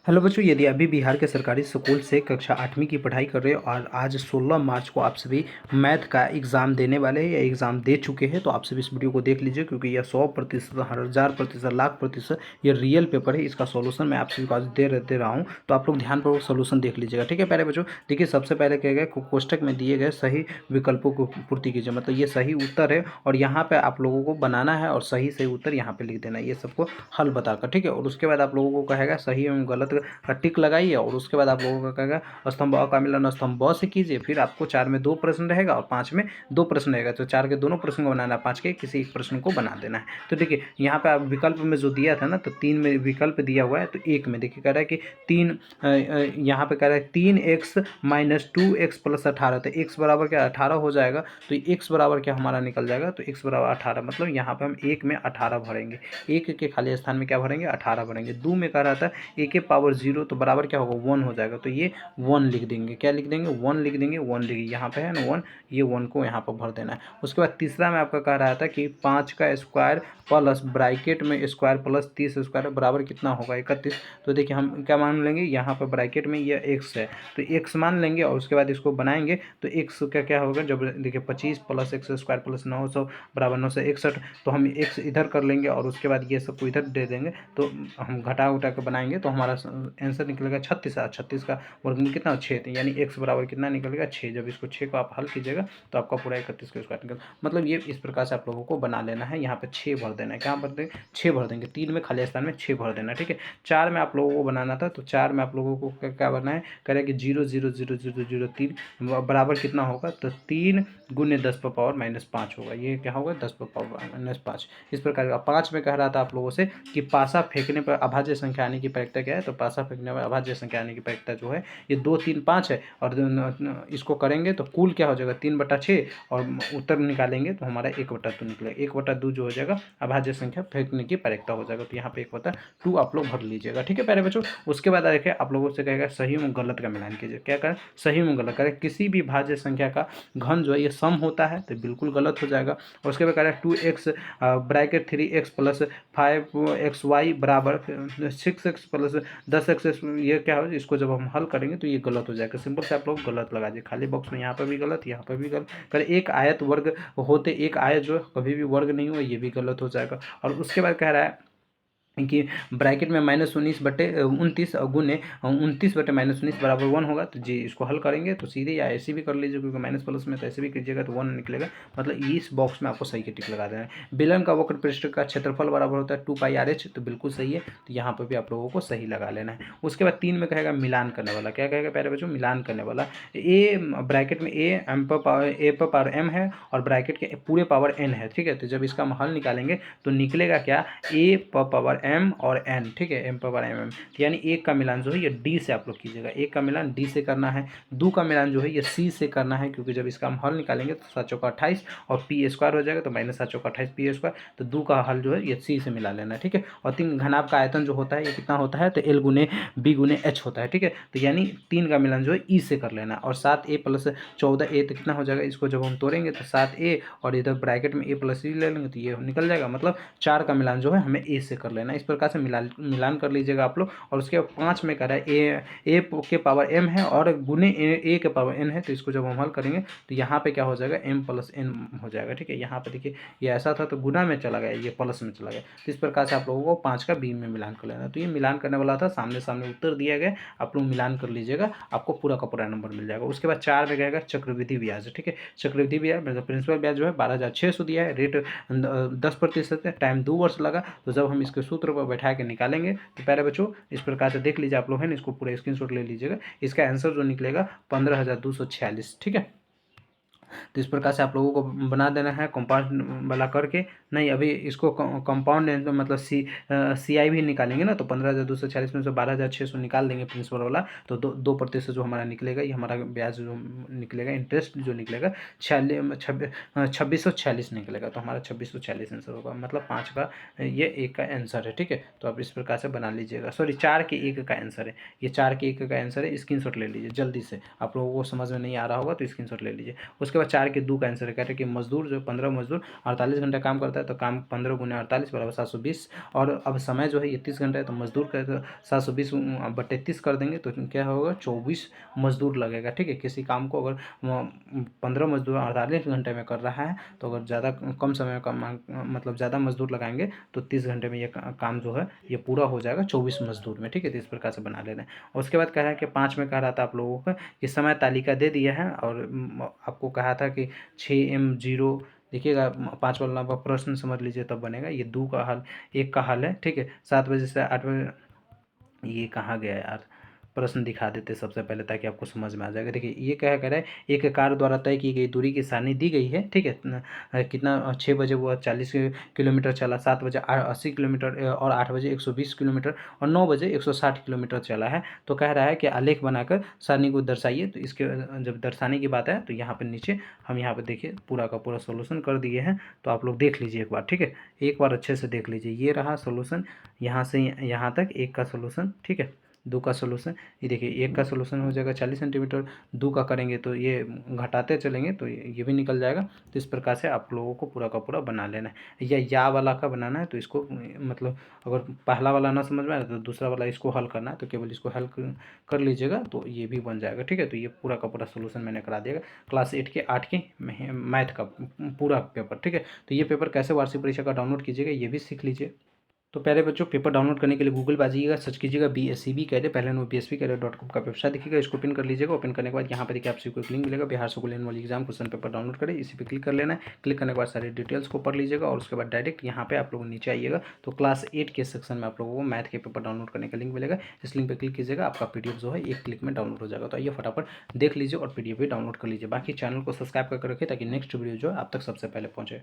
Hello बच्चों, यदि अभी बिहार के सरकारी स्कूल से कक्षा 8वीं की पढ़ाई कर रहे हो और आज 16 मार्च को आप सभी मैथ का एग्ज़ाम देने वाले हैं या एग्ज़ाम दे चुके हैं, तो आप सभी इस वीडियो को देख लीजिए क्योंकि यह 100%, 1000%, लाख प्रतिशत ये रियल पेपर है। इसका सॉल्यूशन मैं आप सभी को आज दे रहा हूँ, तो आप लोग ध्यानपूर्वक सॉल्यूशन देख लीजिएगा। ठीक है प्यारे बच्चों, देखिए सबसे पहले क्या गया, कोष्टक में दिए गए सही विकल्पों को पूर्ति कीजिए, मतलब ये सही उत्तर है और यहाँ पर आप लोगों को बनाना है और सही सही उत्तर यहाँ पर लिख देना है, ये सबको हल बताकर। ठीक है, और उसके बाद आप लोगों को कहेगा सही एवं गलत का टिक लगाइए और उसके बाद आप लोगों का कहेगा स्तंभ अ का मिलान स्तंभ ब से कीजिए। फिर आपको 4 में 2 प्रश्न रहेगा और 5 में 2 प्रश्न रहेगा, तो 4 के दोनों प्रश्न को बनाना है, 5 के किसी एक प्रश्न को बना देना है। तो देखिए यहाँ पे आप विकल्प में जो दिया था ना, तो 3 में विकल्प दिया हुआ है, तो 1 में देखिए कह रहा है कि 3 यहाँ पे कह रहा है 3x - 2x + 18, तो x बराबर क्या 18 हो जाएगा, तो x बराबर क्या हमारा निकल जाएगा, तो x बराबर 18, मतलब यहाँ पे हम 1 में 18 भरेंगे, 1 के खाली स्थान में क्या भरेंगे 18 भरेंगे। 2 में कह रहा था a के पावर 0, तो बराबर क्या होगा 1 हो जाएगा, तो ये 1 लिख देंगे, क्या लिख देंगे 1 लिख देंगे, 1 लिखिए यहाँ पे है ना 1, ये 1 को यहाँ पर भर देना है। उसके बाद तीसरा में आपका कह रहा था कि 5 का स्क्वायर प्लस ब्रैकेट में स्क्वायर प्लस 30 स्क्वायर बराबर कितना होगा 31। तो देखिए हम क्या मान लेंगे, यहाँ पर ब्रैकेट में ये x है, तो x मान लेंगे और उसके बाद इसको बनाएंगे, तो x का क्या होगा, जब देखिए 25 + x स्क्वायर प्लस 900 बराबर 961, तो हम x इधर कर लेंगे और उसके बाद ये सबको इधर दे देंगे, तो हम घटा उठा के बनाएंगे तो हमारा आंसर निकलेगा 36। 36 का वर्गमूल कितना 6, यानी x बराबर कितना निकलेगा 6। जब इसको 6 को आप हल कीजिएगा तो आपका पूरा 31 का स्क्वायर निकल, मतलब ये इस प्रकार से आप लोगों को बना लेना है। यहाँ पे 6 भर देना है, क्या भर देंगे 6 भर देंगे, 3 में खाली स्थान में 6 भर देना है। ठीक है, 4 में आप लोगों को बनाना था, तो 4 में आप लोगों को क्या बनना है, करें कि 0 0 0 0 0 3 बराबर कितना होगा, तो 3 गुने 10⁻⁻5 होगा, ये क्या होगा 10⁻⁻5। इस प्रकार का 5 में कह रहा था आप लोगों से कि पासा फेंकने पर अभाज्य संख्या आने की प्रायिकता क्या है, तो पासा फेंकने पर अभाज्य संख्या आने की प्रायिकता जो है ये 2 3 5 है, और इसको करेंगे तो कुल क्या हो जाएगा 3/6 और उत्तर निकालेंगे तो हमारा 1/2 निकलेगा, 1/2 जो हो जाएगा अभाज्य संख्या फेंकने की प्रायिकता हो जाएगा, तो यहाँ पे 1/2 आप लोग भर लीजिएगा। ठीक है प्यारे बच्चों, उसके बाद देखिए आप लोगों से कहेगा सही में गलत का मिलान कीजिए, क्या करें सही में गलत करें, किसी भी भाज्य संख्या का घन जो है ये सम होता है, तो बिल्कुल गलत हो जाएगा। और उसके बाद कह रहे हैं 2x ब्रैकेट 3x + 5xy बराबर 6x + 10x, ये क्या हो, इसको जब हम हल करेंगे तो ये गलत हो जाएगा। सिंपल से आप लोग गलत लगा दीजिए, खाली बॉक्स में यहाँ पर भी गलत, यहाँ पर भी गलत करें। एक आयत वर्ग होते, एक आयत जो है कभी भी वर्ग नहीं हुआ, ये भी गलत हो जाएगा। और उसके बाद कह रहा है कि ब्रैकेट में -19/29 गुने 29/-19 बराबर 1 होगा, तो जी इसको हल करेंगे तो सीधे या ऐसे भी कर लीजिए, क्योंकि माइनस प्लस में तो ऐसे भी कीजिएगा तो 1 निकलेगा, मतलब इस बॉक्स में आपको सही के टिक लगा देना है। बेलन का वक्र पृष्ठ का क्षेत्रफल बराबर होता है 2πRh, तो बिल्कुल सही है, तो यहाँ पर भी आप लोगों को सही लगा लेना है। उसके बाद 3 में कहेगा मिलान करने वाला, क्या कहेगा प्यारे बच्चों मिलान करने वाला, ए ब्रैकेट में ए पर पावर m है और ब्रैकेट के पूरे पावर n है। ठीक है, तो जब इसका हम हल निकालेंगे तो निकलेगा क्या a पर पावर m और n, ठीक है m पर पावर m, यानी एक का मिलान जो है ये d से आप लोग कीजिएगा, एक का मिलान d से करना है, दो का मिलान जो है ये c से करना है, क्योंकि जब इसका हम हल निकालेंगे तो 7 चौका 28 और p स्क्वायर हो जाएगा, तो -7 चौका 28 p स्क्वायर, तो दो का हल जो है ये c से मिला लेना है। ठीक है, और 3 घनाभ का आयतन जो होता है ये कितना होता है, तो l गुने b गुने h होता है। ठीक है, तो यानी 3 का मिलान जो है e से कर लेना, और 7a + 14a तो कितना हो जाएगा, इसको जब हम तोड़ेंगे तो 7a और इधर ब्रैकेट में a + c ले लेंगे तो ये निकल जाएगा, मतलब 4 का मिलान जो है हमें a से कर लेना है। इस प्रकार से मिलान कर लीजिएगा आप लोग। और उसके 5 में कह रहा है ए के पावर m है और गुने ए के पावर n है, तो इसको जब हम हल करेंगे तो यहाँ पे क्या हो जाएगा m + n हो जाएगा। ठीक है, यहाँ पे देखिए ये ऐसा था तो गुना में चला गया, ये प्लस में चला गया, तो इस प्रकार से आप लोगों को 5 का b में मिलान कर लेना। तो ये मिलान करने वाला था, सामने सामने उत्तर दिया गया, आप लोग मिलान कर लीजिएगा, आपको पूरा का पूरा नंबर मिल जाएगा। उसके बाद 4 में कहेगा चक्रवृद्धि ब्याज। ठीक है, चक्रवृद्धि ब्याज मतलब प्रिंसिपल ब्याज जो है 12,600 दिया है, रेट 10% है, टाइम 2 वर्ष लगा, तो जब हम इसके सूत्र पर बैठा के निकालेंगे तो प्यारे बच्चों इस प्रकार से देख लीजिए आप लोग हैं, इसको पूरा स्क्रीनशॉट ले लीजिएगा, इसका आंसर जो निकलेगा 15,246। ठीक है, तो इस प्रकार से आप लोगों को बना देना है कंपाउंड वाला करके, नहीं अभी इसको कंपाउंड तो मतलब CI भी निकालेंगे ना, तो 15,246 में से 12,600 निकाल देंगे प्रिंसिपल वाला, तो 2% जो हमारा निकलेगा, ये हमारा ब्याज जो निकलेगा, इंटरेस्ट जो निकलेगा 2646 निकलेगा, तो हमारा 2646 आंसर होगा, मतलब 5 का ये 1 का आंसर है। ठीक है, तो आप इस प्रकार से बना लीजिएगा, सॉरी 4 के 1 का आंसर है, ये 4 के 1 का आंसर है, स्क्रीनशॉट ले लीजिए जल्दी से, आप लोगों को समझ में नहीं आ रहा होगा तो स्क्रीनशॉट ले लीजिए। उसके बाद 4 के 2 का आंसर है, कह रहे हैं कि मजदूर जो 15 मजदूर 48 घंटा काम करता है, तो काम 15 गुने 48 बराबर 720, और अब समय जो है ये 30 घंटा है, तो मजदूर का 720 बटे 30 कर देंगे तो क्या होगा, 24 मजदूर लगेगा। ठीक है, किसी काम को अगर 15 मजदूर 48 घंटे में कर रहा है, तो अगर ज़्यादा कम समय में मतलब ज़्यादा मजदूर लगाएंगे तो 30 घंटे में ये काम जो है ये पूरा हो जाएगा 24 मजदूर में। ठीक है, तो इस प्रकार से बना लेना है। और उसके बाद कह रहा है कि 5 में कह रहा था आप लोगों को कि समय तालिका दे दिया है, और आपको कहा था कि 6m0, देखिएगा 5 वाला प्रश्न समझ लीजिए तब बनेगा। ये 2 का हल, 1 का हल है। ठीक है, 7 बजे से 8 बजे, ये कहाँ गया यार, प्रश्न दिखा देते सबसे पहले ताकि आपको समझ में आ जाएगा। देखिए ये क्या कह रहा है, एक कार द्वारा तय की गई दूरी की सारणी दी गई है। ठीक है, कितना 6 बजे वो 40 किलोमीटर चला, 7 बजे 80 किलोमीटर, और 8 बजे 120 किलोमीटर, और 9 बजे 160 किलोमीटर चला है। तो कह रहा है कि आलेख बनाकर सारणी को दर्शाइए। तो इसके जब दर्शाने की बात है तो यहाँ पर नीचे हम यहाँ पर देखिए पूरा का पूरा सोल्यूशन कर दिए हैं, तो आप लोग देख लीजिए एक बार। ठीक है, एक बार अच्छे से देख लीजिए। ये रहा सोल्यूशन, यहाँ से यहाँ तक 1 का सोल्यूशन। ठीक है, 2 का सोल्यूशन, ये देखिए 1 का सोल्यूशन हो जाएगा 40 सेंटीमीटर, 2 का करेंगे तो ये घटाते चलेंगे तो ये भी निकल जाएगा। तो इस प्रकार से आप लोगों को पूरा का पूरा बना लेना है। या वाला का बनाना है तो इसको मतलब अगर पहला वाला ना समझ में आए तो दूसरा वाला इसको हल करना है, तो केवल इसको हल कर लीजिएगा तो ये भी बन जाएगा। ठीक है, तो ये पूरा का पूरा सोल्यूशन मैंने करा दिएगा क्लास 8 के मैथ का पूरा पेपर। ठीक है, तो ये पेपर कैसे वार्षिक परीक्षा का डाउनलोड कीजिएगा ये भी सीख लीजिए। तो प्यारे बच्चों, पेपर डाउनलोड करने के लिए गूगल पे आ जाइएगा, सर्च कीजिएगा BSCB कैडर, पहले नो BSCB-कैडर.com का वेबसाइट दिखेगा, इसको ओपन कर लीजिएगा। ओपन करने के बाद यहाँ पर देखिए आपसे कोई लिंक मिलेगा, Bihar school annual exam question paper download करें, इसी पे क्लिक कर लेना है। क्लिक करने के बाद सारी डिटेल्स को पढ़ लीजिएगा, और उसके बाद डायरेक्ट यहाँ पे आप लोग नीचे आइएगा तो क्लास 8 के सेक्शन में आप लोगों को मैथ के पेपर डाउनलोड करने का लिंक मिलेगा। इस लिंक पर क्लिक कीजिएगा, आपका PDF जो है 1 क्लिक में डाउनलोड हो जाएगा। तो आइए फटाफट देख लीजिए और PDF भी डाउनलोड कर लीजिए। बाकी चैनल को सब्सक्राइब करके रखिए ताकि नेक्स्ट वीडियो जो है आप तक सबसे पहले पहुँचे।